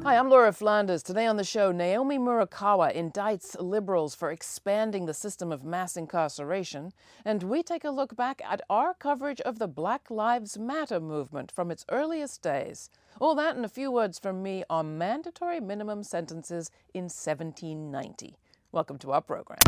Hi, I'm Laura Flanders. Today on the show, Naomi Murakawa indicts liberals for expanding the system of mass incarceration, and we take a look back at our coverage of the Black Lives Matter movement from its earliest days. All that and a few words from me on mandatory minimum sentences in 1790. Welcome to our program.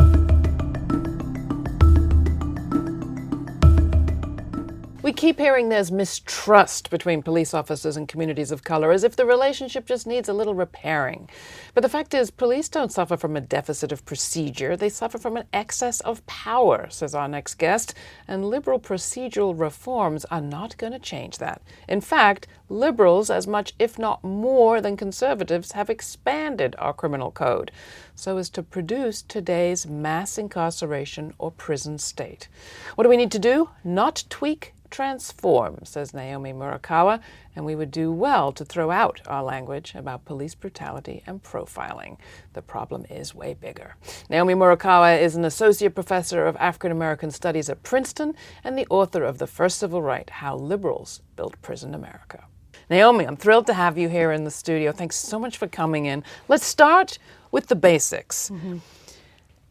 We keep hearing there's mistrust between police officers and communities of color, as if the relationship just needs a little repairing. But the fact is, police don't suffer from a deficit of procedure. They suffer from an excess of power, says our next guest. And liberal procedural reforms are not going to change that. In fact, liberals, as much if not more than conservatives, have expanded our criminal code so as to produce today's mass incarceration or prison state. What do we need to do? Not tweak, transform, says Naomi Murakawa, and we would do well to throw out our language about police brutality and profiling. The problem is way bigger. Naomi Murakawa is an associate professor of African American Studies at Princeton and the author of The First Civil Right: How Liberals Built Prison America. Naomi, I'm thrilled to have you here in the studio. Thanks so much for coming in. Let's start with the basics.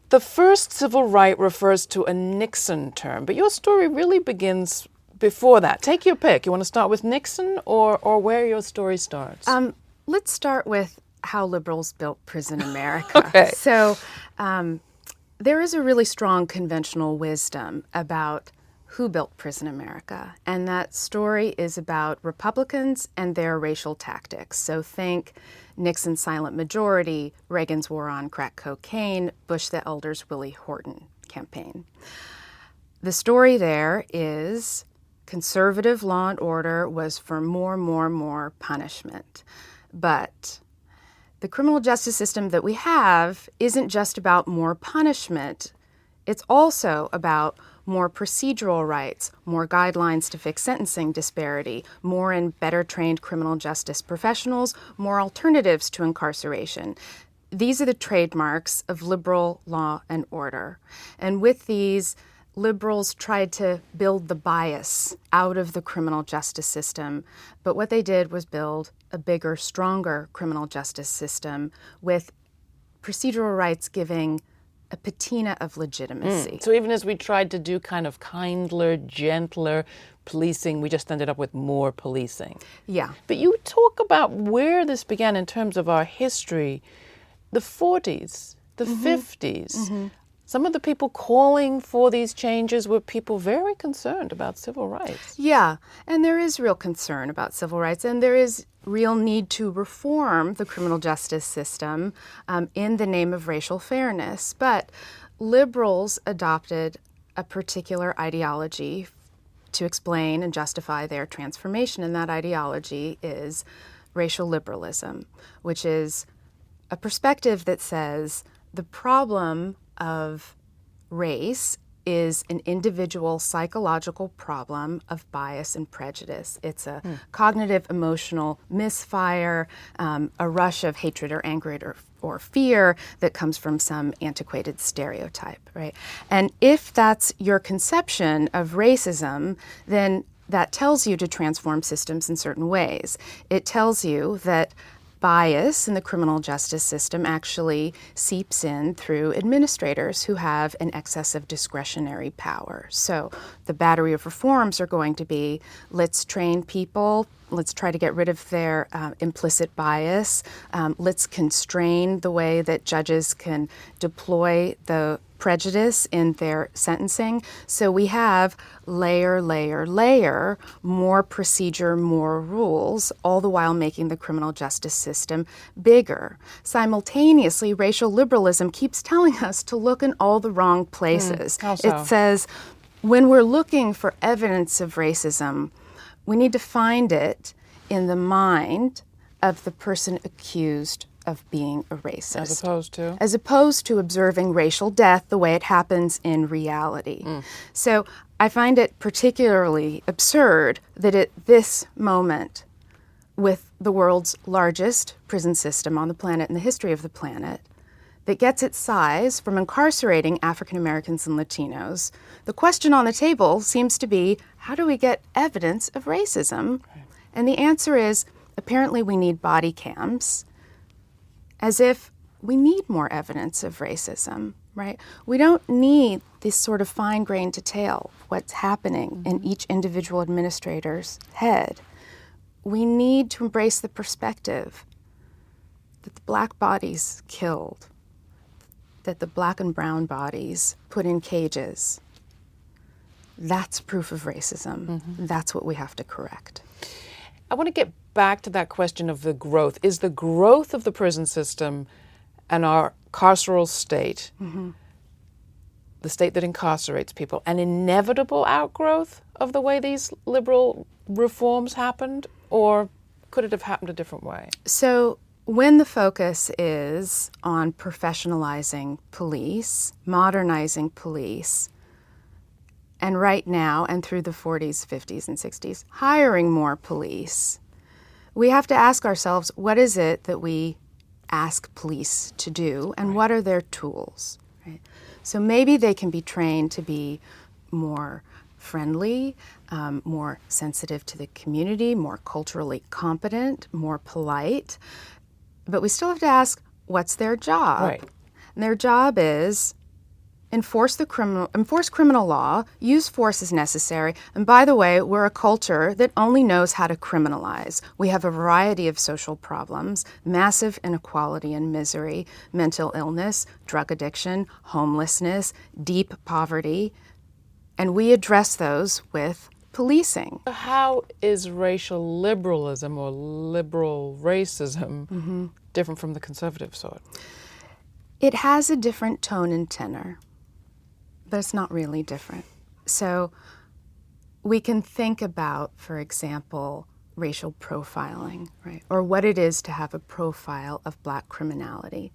The first civil right refers to a Nixon term, but your story really begins before that. Take your pick. You want to start with Nixon or where your story starts? Let's start with how liberals built prison America. Okay. So there is a really strong conventional wisdom about who built prison America, and that story is about Republicans and their racial tactics. So think Nixon's silent majority, Reagan's war on crack cocaine, Bush the Elder's Willie Horton campaign. The story there is conservative law and order was for more punishment. But the criminal justice system that we have isn't just about more punishment. It's also about more procedural rights, more guidelines to fix sentencing disparity, more and better trained criminal justice professionals, more alternatives to incarceration. These are the trademarks of liberal law and order. And with these, liberals tried to build the bias out of the criminal justice system, but what they did was build a bigger, stronger criminal justice system with procedural rights giving a patina of legitimacy. So even as we tried to do kind of kindler, gentler policing, we just ended up with more policing. Yeah. But you talk about where this began in terms of our history, the 40s, the 50s. Some of the people calling for these changes were people very concerned about civil rights. Yeah, and there is real concern about civil rights, and there is real need to reform the criminal justice system in the name of racial fairness. But liberals adopted a particular ideology to explain and justify their transformation, and that ideology is racial liberalism, which is a perspective that says the problem of race is an individual psychological problem of bias and prejudice. It's a cognitive, emotional misfire, a rush of hatred or anger or fear that comes from some antiquated stereotype, right? And if that's your conception of racism, then that tells you to transform systems in certain ways. It tells you that bias in the criminal justice system actually seeps in through administrators who have an excess of discretionary power. So the battery of reforms are going to be, let's train people, let's try to get rid of their implicit bias, let's constrain the way that judges can deploy the prejudice in their sentencing. So we have layer, more procedure, more rules, all the while making the criminal justice system bigger. Simultaneously, racial liberalism keeps telling us to look in all the wrong places. How so? It says when we're looking for evidence of racism, we need to find it in the mind of the person accused of being a racist. As opposed to observing racial death the way it happens in reality. So I find it particularly absurd that at this moment, with the world's largest prison system on the planet in the history of the planet, that gets its size from incarcerating African Americans and Latinos, the question on the table seems to be, how do we get evidence of racism? And the answer is, apparently we need body cams as if we need more evidence of racism, right? We don't need this sort of fine-grained detail, what's happening in each individual administrator's head. We need to embrace the perspective that the black bodies killed, that the black and brown bodies put in cages. That's proof of racism. That's what we have to correct. I want to get back to that question of the growth. Is the growth of the prison system and our carceral state, the state that incarcerates people, an inevitable outgrowth of the way these liberal reforms happened, or could it have happened a different way? So when the focus is on professionalizing police, modernizing police, and right now and through the 40s, 50s, and 60s, hiring more police, we have to ask ourselves, what is it that we ask police to do, and what are their tools? Right? So maybe they can be trained to be more friendly, more sensitive to the community, more culturally competent, more polite. But we still have to ask, what's their job? Right. And their job is enforce criminal law, use force as necessary. And by the way, we're a culture that only knows how to criminalize. We have a variety of social problems, massive inequality and misery, mental illness, drug addiction, homelessness, deep poverty, and we address those with policing. How is racial liberalism or liberal racism different from the conservative sort? It has a different tone and tenor, but it's not really different. So we can think about, for example, racial profiling, right? Or what it is to have a profile of black criminality.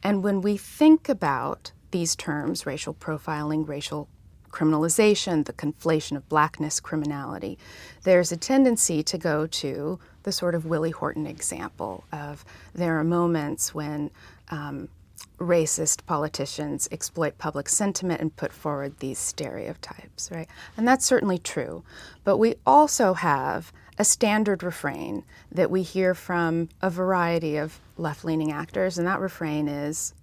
And when we think about these terms, racial profiling, racial criminalization, the conflation of blackness, criminality, there's a tendency to go to the sort of Willie Horton example of there are moments when racist politicians exploit public sentiment and put forward these stereotypes, right? And that's certainly true. But we also have a standard refrain that we hear from a variety of left-leaning actors, and that refrain is,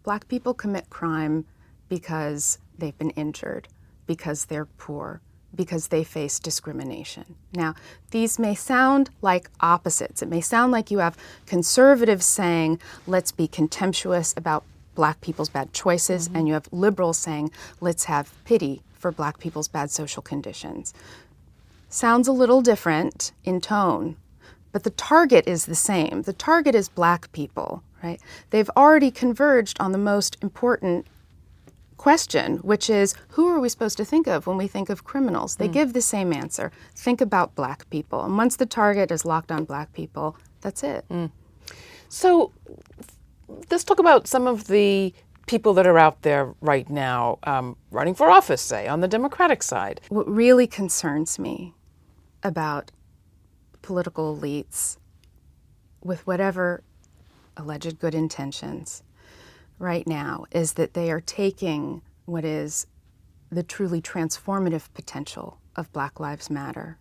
black people commit crime because they've been injured, because they're poor, because they face discrimination. Now, these may sound like opposites. It may sound like you have conservatives saying, let's be contemptuous about black people's bad choices, and you have liberals saying, let's have pity for black people's bad social conditions. Sounds a little different in tone, but the target is the same. The target is black people, right? They've already converged on the most important question, which is, who are we supposed to think of when we think of criminals? They give the same answer. Think about black people. And once the target is locked on black people, that's it. So let's talk about some of the people that are out there right now running for office, say, on the Democratic side. What really concerns me about political elites, with whatever alleged good intentions, right now is that they are taking what is the truly transformative potential of Black Lives Matter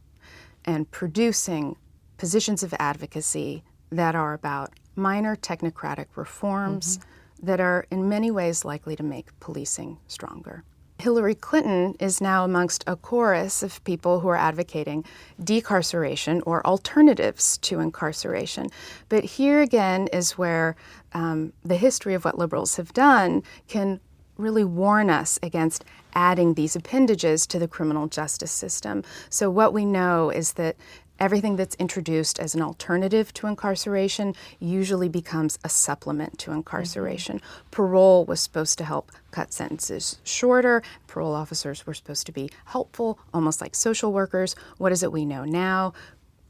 and producing positions of advocacy that are about minor technocratic reforms that are in many ways likely to make policing stronger. Hillary Clinton is now amongst a chorus of people who are advocating decarceration or alternatives to incarceration. But here again is where the history of what liberals have done can really warn us against adding these appendages to the criminal justice system. So what we know is that everything that's introduced as an alternative to incarceration usually becomes a supplement to incarceration. Parole was supposed to help cut sentences shorter. Parole officers were supposed to be helpful, almost like social workers. What is it we know now?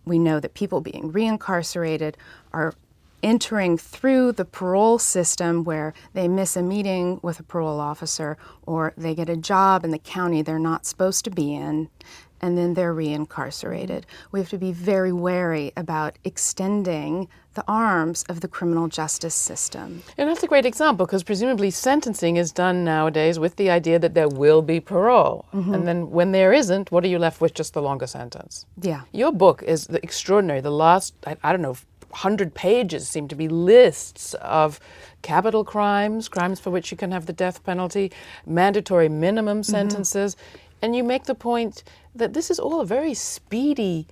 We know that people being reincarcerated are entering through the parole system where they miss a meeting with a parole officer or they get a job in the county they're not supposed to be in, and then they're reincarcerated. We have to be very wary about extending the arms of the criminal justice system. And that's a great example because presumably sentencing is done nowadays with the idea that there will be parole. And then when there isn't, what are you left with? Just the longer sentence. Yeah. Your book is extraordinary. The last, I don't know, 100 pages seem to be lists of capital crimes, crimes for which you can have the death penalty, mandatory minimum sentences, and you make the point that this is all a very speedy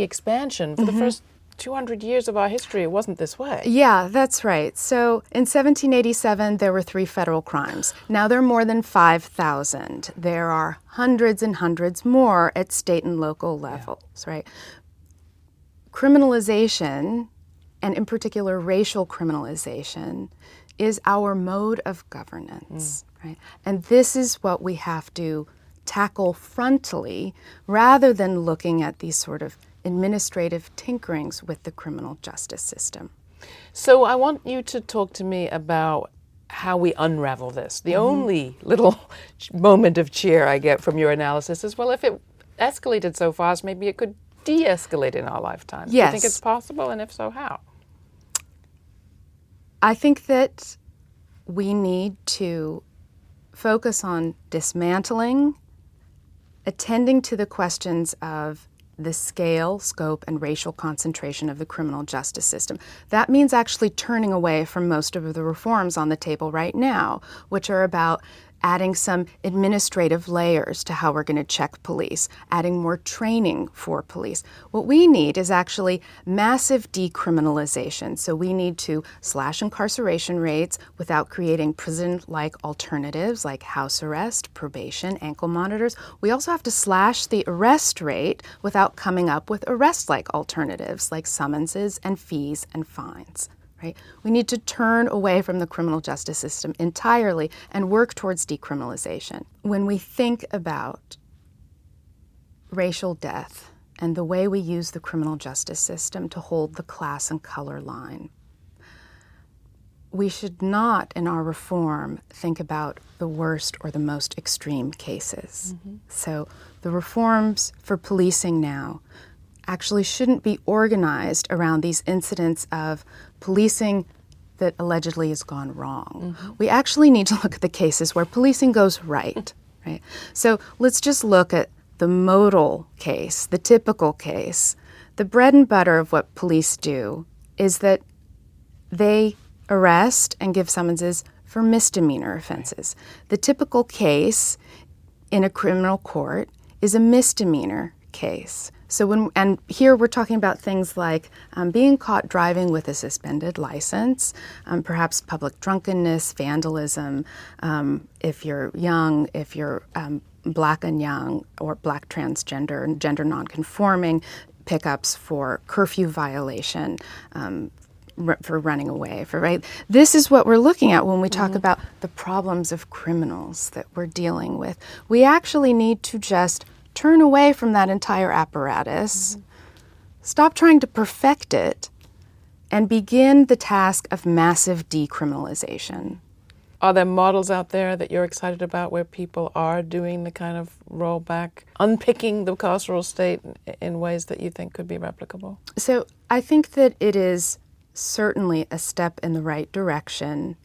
expansion. For the first 200 years of our history, it wasn't this way. Yeah, that's right. So in 1787, there were 3 federal crimes. Now there are more than 5,000. There are hundreds and hundreds more at state and local levels, right? Criminalization, and in particular racial criminalization, is our mode of governance, right? And this is what we have to tackle frontally rather than looking at these sort of administrative tinkerings with the criminal justice system. So I want you to talk to me about how we unravel this. The only little moment of cheer I get from your analysis is, well, if it escalated so fast, maybe it could de-escalate in our lifetime. Yes. Do you think it's possible, and if so, how? I think that we need to focus on dismantling, attending to the questions of the scale, scope, and racial concentration of the criminal justice system. That means actually turning away from most of the reforms on the table right now, which are about adding some administrative layers to how we're going to check police, adding more training for police. What we need is actually massive decriminalization. So we need to slash incarceration rates without creating prison-like alternatives like house arrest, probation, ankle monitors. We also have to slash the arrest rate without coming up with arrest-like alternatives like summonses and fees and fines. Right? We need to turn away from the criminal justice system entirely and work towards decriminalization. When we think about racial death and the way we use the criminal justice system to hold the class and color line, we should not, in our reform, think about the worst or the most extreme cases. So the reforms for policing now actually shouldn't be organized around these incidents of policing that allegedly has gone wrong. We actually need to look at the cases where policing goes right, right? So let's just look at the modal case, the typical case. The bread and butter of what police do is that they arrest and give summonses for misdemeanor offenses. The typical case in a criminal court is a misdemeanor case. So and here we're talking about things like being caught driving with a suspended license, perhaps public drunkenness, vandalism, if you're young, if you're black and young, or black transgender and gender nonconforming, pickups for curfew violation, for running away, right? This is what we're looking at when we talk about the problems of criminals that we're dealing with. We actually need to just turn away from that entire apparatus, stop trying to perfect it, and begin the task of massive decriminalization. Are there models out there that you're excited about where people are doing the kind of rollback, unpicking the carceral state in ways that you think could be replicable? So I think that it is certainly a step in the right direction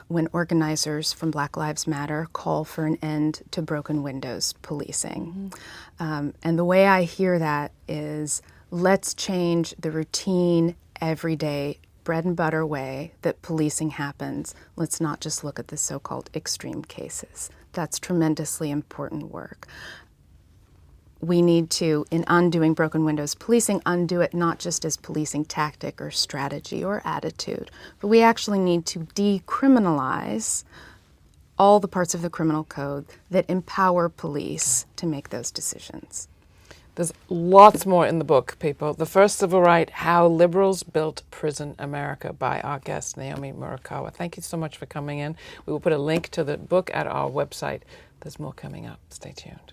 when organizers from Black Lives Matter call for an end to broken windows policing. And the way I hear that is, let's change the routine, everyday, bread and butter way that policing happens. Let's not just look at the so-called extreme cases. That's tremendously important work. We need to, in undoing broken windows policing, undo it not just as policing tactic or strategy or attitude, but we actually need to decriminalize all the parts of the criminal code that empower police to make those decisions. There's lots more in the book, people. The First Civil Right, How Liberals Built Prison America, by our guest, Naomi Murakawa. Thank you so much for coming in. We will put a link to the book at our website. There's more coming up. Stay tuned.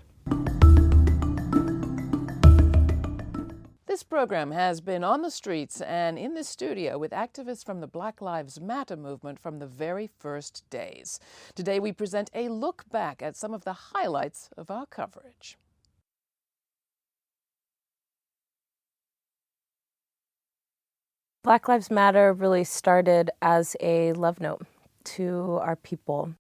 This program has been on the streets and in the studio with activists from the Black Lives Matter movement from the very first days. Today we present a look back at some of the highlights of our coverage. Black Lives Matter really started as a love note to our people.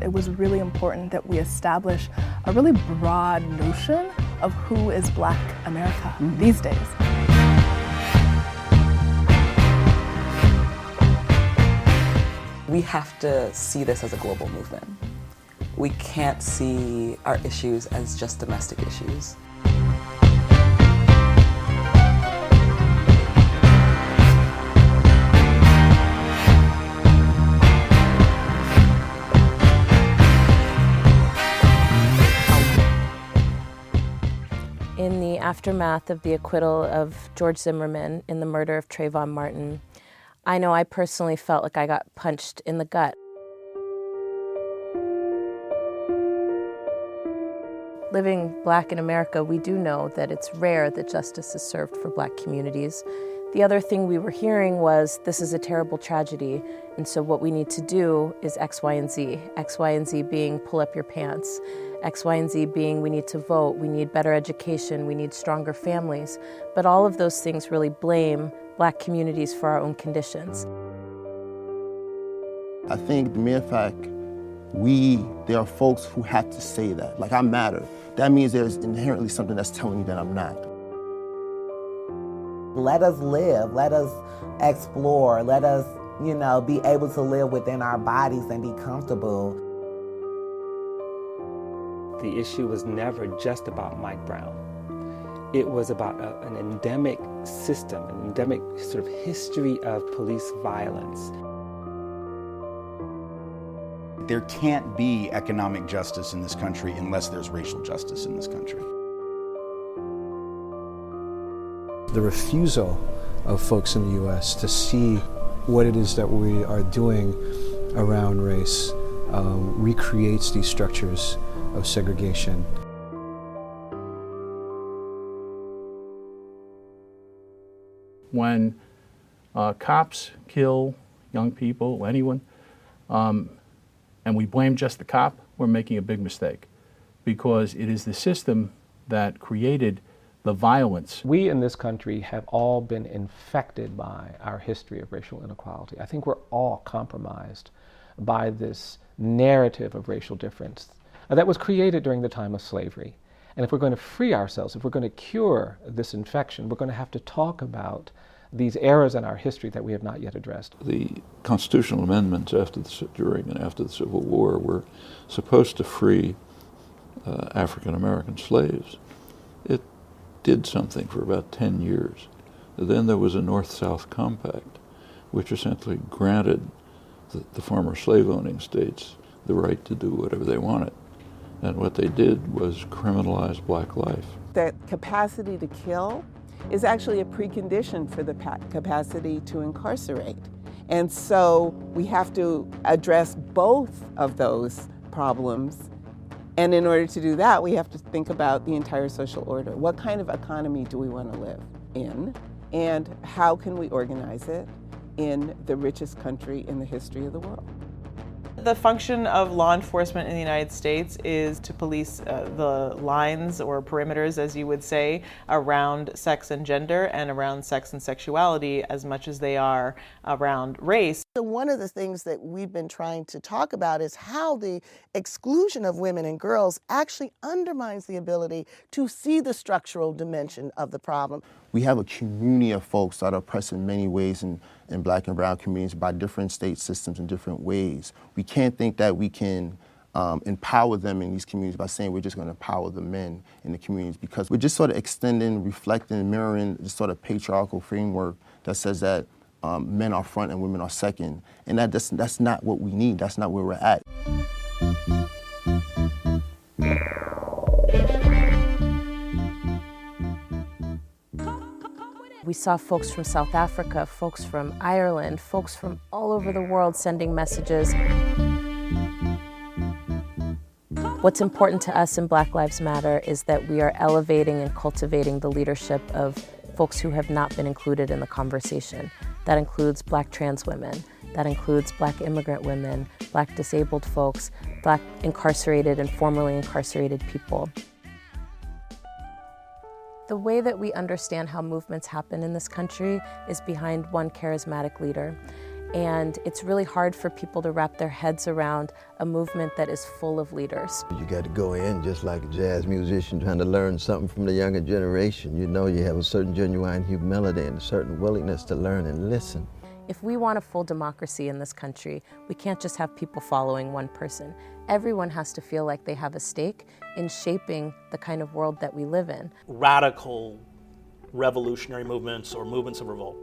It was really important that we establish a really broad notion of who is Black America these days. We have to see this as a global movement. We can't see our issues as just domestic issues. In the aftermath of the acquittal of George Zimmerman in the murder of Trayvon Martin, I know I personally felt like I got punched in the gut. Living Black in America, we do know that it's rare that justice is served for Black communities. The other thing we were hearing was, this is a terrible tragedy, and so what we need to do is X, Y, and Z. X, Y, and Z being pull up your pants. X, Y, and Z being we need to vote, we need better education, we need stronger families. But all of those things really blame Black communities for our own conditions. I think the mere fact there are folks who have to say that, like I matter. That means there's inherently something that's telling me that I'm not. Let us live, let us explore, let us, be able to live within our bodies and be comfortable. The issue was never just about Mike Brown. It was about an endemic system, an endemic sort of history of police violence. There can't be economic justice in this country unless there's racial justice in this country. The refusal of folks in the U.S. to see what it is that we are doing around race recreates these structures of segregation. When cops kill young people, anyone, and we blame just the cop, we're making a big mistake, because it is the system that created the violence. We in this country have all been infected by our history of racial inequality. I think we're all compromised by this narrative of racial difference that was created during the time of slavery. And if we're going to free ourselves, if we're going to cure this infection, we're going to have to talk about these errors in our history that we have not yet addressed. The constitutional amendments during and after the Civil War were supposed to free African American slaves. It did something for about 10 years. Then there was a North-South Compact, which essentially granted the former slave-owning states the right to do whatever they wanted. And what they did was criminalize Black life. That capacity to kill is actually a precondition for the capacity to incarcerate. And so we have to address both of those problems. And in order to do that, we have to think about the entire social order. What kind of economy do we want to live in? And how can we organize it in the richest country in the history of the world? The function of law enforcement in the United States is to police the lines or perimeters, as you would say, around sex and gender and around sex and sexuality as much as they are around race. So one of the things that we've been trying to talk about is how the exclusion of women and girls actually undermines the ability to see the structural dimension of the problem. We have a community of folks that are oppressed in many ways in Black and brown communities by different state systems in different ways. We can't think that we can empower them in these communities by saying we're just going to empower the men in the communities, because we're just sort of extending, reflecting, mirroring this sort of patriarchal framework that says that men are front and women are second. And that's not what we need. That's not where we're at. We saw folks from South Africa, folks from Ireland, folks from all over the world sending messages. What's important to us in Black Lives Matter is that we are elevating and cultivating the leadership of folks who have not been included in the conversation. That includes Black trans women, that includes Black immigrant women, Black disabled folks, Black incarcerated and formerly incarcerated people. The way that we understand how movements happen in this country is behind one charismatic leader. And it's really hard for people to wrap their heads around a movement that is full of leaders. You got to go in just like a jazz musician trying to learn something from the younger generation. You know, you have a certain genuine humility and a certain willingness to learn and listen. If we want a full democracy in this country, we can't just have people following one person. Everyone has to feel like they have a stake in shaping the kind of world that we live in. Radical revolutionary movements or movements of revolt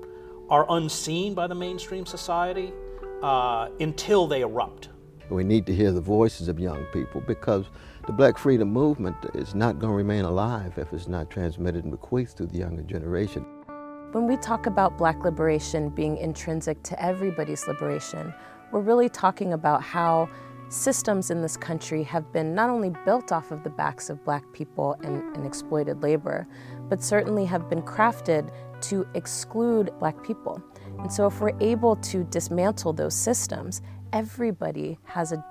are unseen by the mainstream society until they erupt. We need to hear the voices of young people because the Black freedom movement is not going to remain alive if it's not transmitted and bequeathed to the younger generation. When we talk about Black liberation being intrinsic to everybody's liberation, we're really talking about how systems in this country have been not only built off of the backs of Black people and exploited labor, but certainly have been crafted to exclude Black people. And so if we're able to dismantle those systems, everybody has a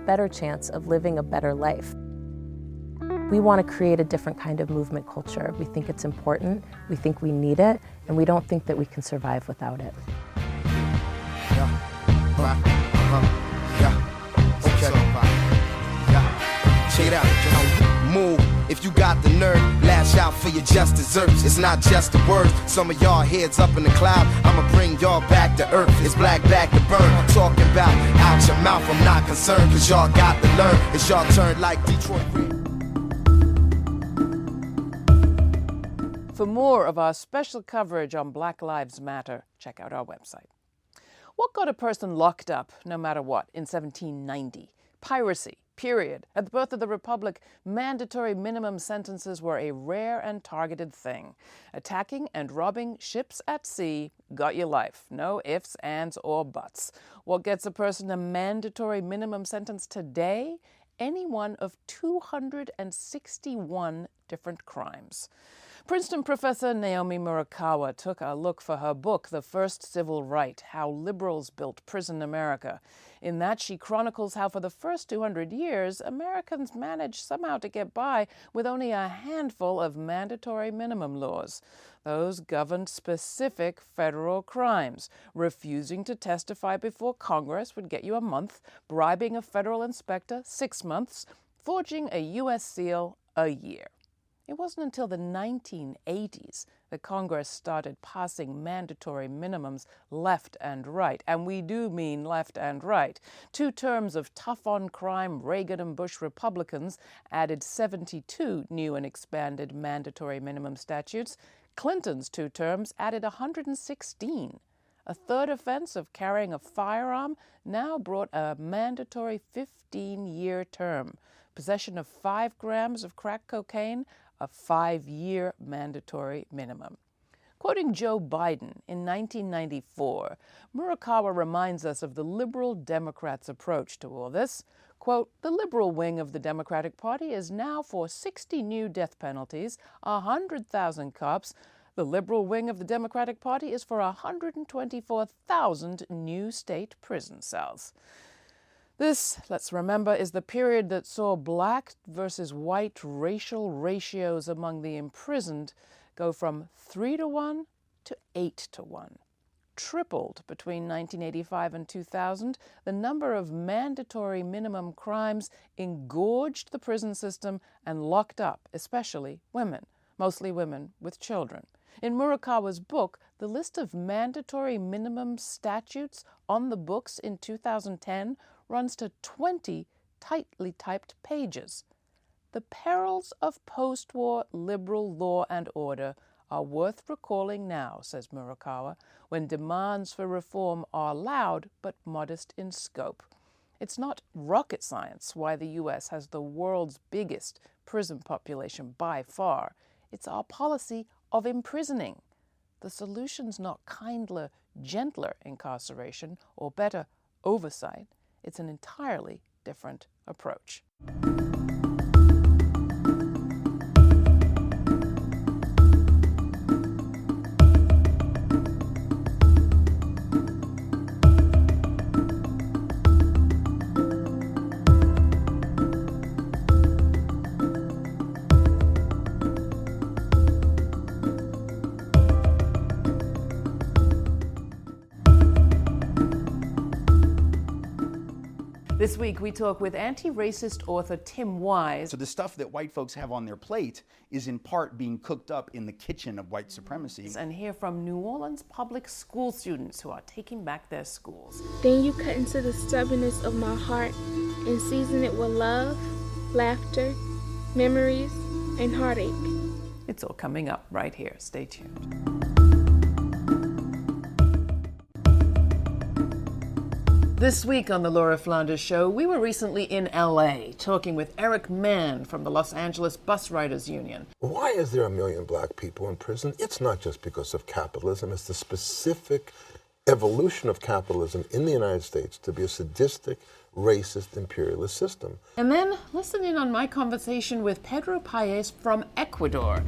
better chance of living a better life. We want to create a different kind of movement culture. We think it's important, we think we need it, and we don't think that we can survive without it. Check it out. Move. If you got the nerve, lash out for your just desserts. It's not just the words. Some of y'all heads up in the cloud. I'ma bring y'all back to earth. It's black back to burn. Talking about out your mouth, I'm not concerned. Cause y'all got to learn. It's y'all turn like Detroit. For more of our special coverage on Black Lives Matter, check out our website. What got a person locked up, no matter what, in 1790? Piracy. Period. At the birth of the Republic, mandatory minimum sentences were a rare and targeted thing. Attacking and robbing ships at sea got you life. No ifs, ands, or buts. What gets a person a mandatory minimum sentence today? Any one of 261 different crimes. Princeton professor Naomi Murakawa took a look for her book, The First Civil Right, How Liberals Built Prison America. In that, she chronicles how for the first 200 years, Americans managed somehow to get by with only a handful of mandatory minimum laws. Those governed specific federal crimes. Refusing to testify before Congress would get you a month, bribing a federal inspector 6 months, forging a U.S. seal a year. It wasn't until the 1980s that Congress started passing mandatory minimums left and right. And we do mean left and right. 2 terms of tough-on-crime Reagan and Bush Republicans added 72 new and expanded mandatory minimum statutes. Clinton's 2 terms added 116. A third offense of carrying a firearm now brought a mandatory 15-year term. Possession of 5 grams of crack cocaine, a 5-year mandatory minimum. Quoting Joe Biden in 1994, Murakawa reminds us of the liberal Democrats' approach to all this. Quote, the liberal wing of the Democratic Party is now for 60 new death penalties, 100,000 cops. The liberal wing of the Democratic Party is for 124,000 new state prison cells. This, let's remember, is the period that saw black versus white racial ratios among the imprisoned go from 3-to-1 to 8-to-1. Tripled between 1985 and 2000, the number of mandatory minimum crimes engorged the prison system and locked up, especially women, mostly women with children. In Murakawa's book, the list of mandatory minimum statutes on the books in 2010 runs to 20 tightly typed pages. The perils of post-war liberal law and order are worth recalling now, says Murakawa, when demands for reform are loud but modest in scope. It's not rocket science why the U.S. has the world's biggest prison population by far. It's our policy of imprisoning. The solution's not kinder, gentler incarceration or better oversight. It's an entirely different approach. week, we talk with anti-racist author Tim Wise. So the stuff that white folks have on their plate is in part being cooked up in the kitchen of white supremacy. And hear from New Orleans public school students who are taking back their schools. Then you cut into the stubbornness of my heart and season it with love, laughter, memories, and heartache. It's all coming up right here. Stay tuned. This week on the Laura Flanders Show, we were recently in LA talking with Eric Mann from the Los Angeles Bus Riders Union. Why is there 1 million black people in prison? It's not just because of capitalism. It's the specific evolution of capitalism in the United States to be a sadistic, racist, imperialist system. And then listen in on my conversation with Pedro Paez from Ecuador.